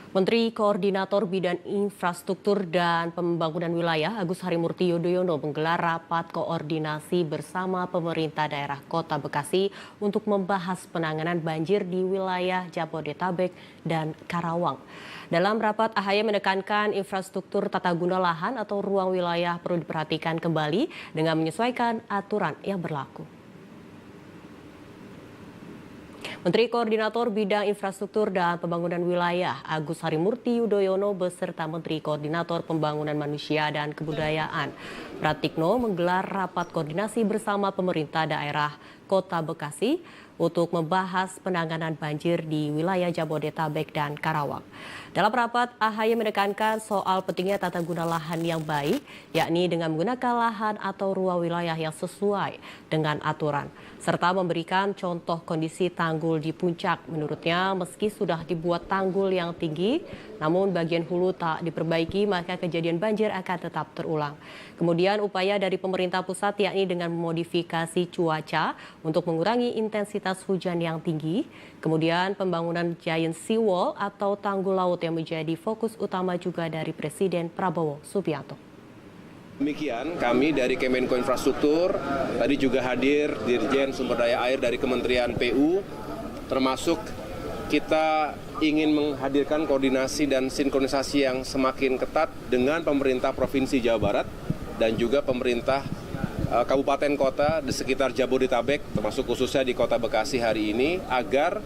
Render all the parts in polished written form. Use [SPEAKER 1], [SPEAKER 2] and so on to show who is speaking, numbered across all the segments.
[SPEAKER 1] Menteri Koordinator Bidang Infrastruktur dan Pembangunan Wilayah Agus Harimurti Yudhoyono menggelar rapat koordinasi bersama pemerintah daerah Kota Bekasi untuk membahas penanganan banjir di wilayah Jabodetabek dan Karawang. Dalam rapat, AHY menekankan infrastruktur tata guna lahan atau ruang wilayah perlu diperhatikan kembali dengan menyesuaikan aturan yang berlaku. Menteri Koordinator Bidang Infrastruktur dan Pembangunan Wilayah Agus Harimurti Yudhoyono beserta Menteri Koordinator Pembangunan Manusia dan Kebudayaan Pratikno menggelar rapat koordinasi bersama pemerintah daerah Kota Bekasi untuk membahas penanganan banjir di wilayah Jabodetabek dan Karawang. Dalam rapat, AHY menekankan soal pentingnya tata guna lahan yang baik, yakni dengan menggunakan lahan atau ruang wilayah yang sesuai dengan aturan, serta memberikan contoh kondisi tanggul di puncak. Menurutnya, meski sudah dibuat tanggul yang tinggi, namun bagian hulu tak diperbaiki, maka kejadian banjir akan tetap terulang. Kemudian upaya dari pemerintah pusat yakni dengan memodifikasi cuaca untuk mengurangi intensitas hujan yang tinggi, kemudian pembangunan giant seawall atau tanggul laut yang menjadi fokus utama juga dari Presiden Prabowo Subianto.
[SPEAKER 2] Demikian kami dari Kemenko Infrastruktur, tadi juga hadir Dirjen Sumber Daya Air dari Kementerian PU, termasuk kita ingin menghadirkan koordinasi dan sinkronisasi yang semakin ketat dengan pemerintah Provinsi Jawa Barat dan juga pemerintah kabupaten kota di sekitar Jabodetabek, termasuk khususnya di Kota Bekasi hari ini, agar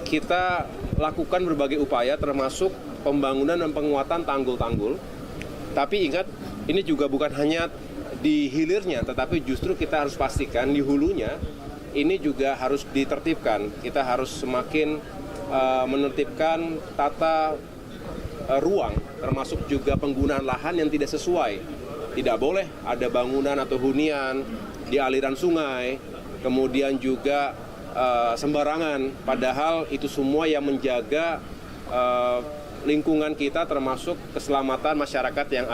[SPEAKER 2] kita lakukan berbagai upaya termasuk pembangunan dan penguatan tanggul-tanggul. Tapi ingat, ini juga bukan hanya di hilirnya, tetapi justru kita harus pastikan di hulunya ini juga harus ditertibkan. Kita harus semakin menertibkan tata ruang, termasuk juga penggunaan lahan yang tidak sesuai. Tidak boleh ada bangunan atau hunian di aliran sungai, kemudian juga sembarangan. Padahal itu semua yang menjaga lingkungan kita termasuk keselamatan masyarakat yang ada.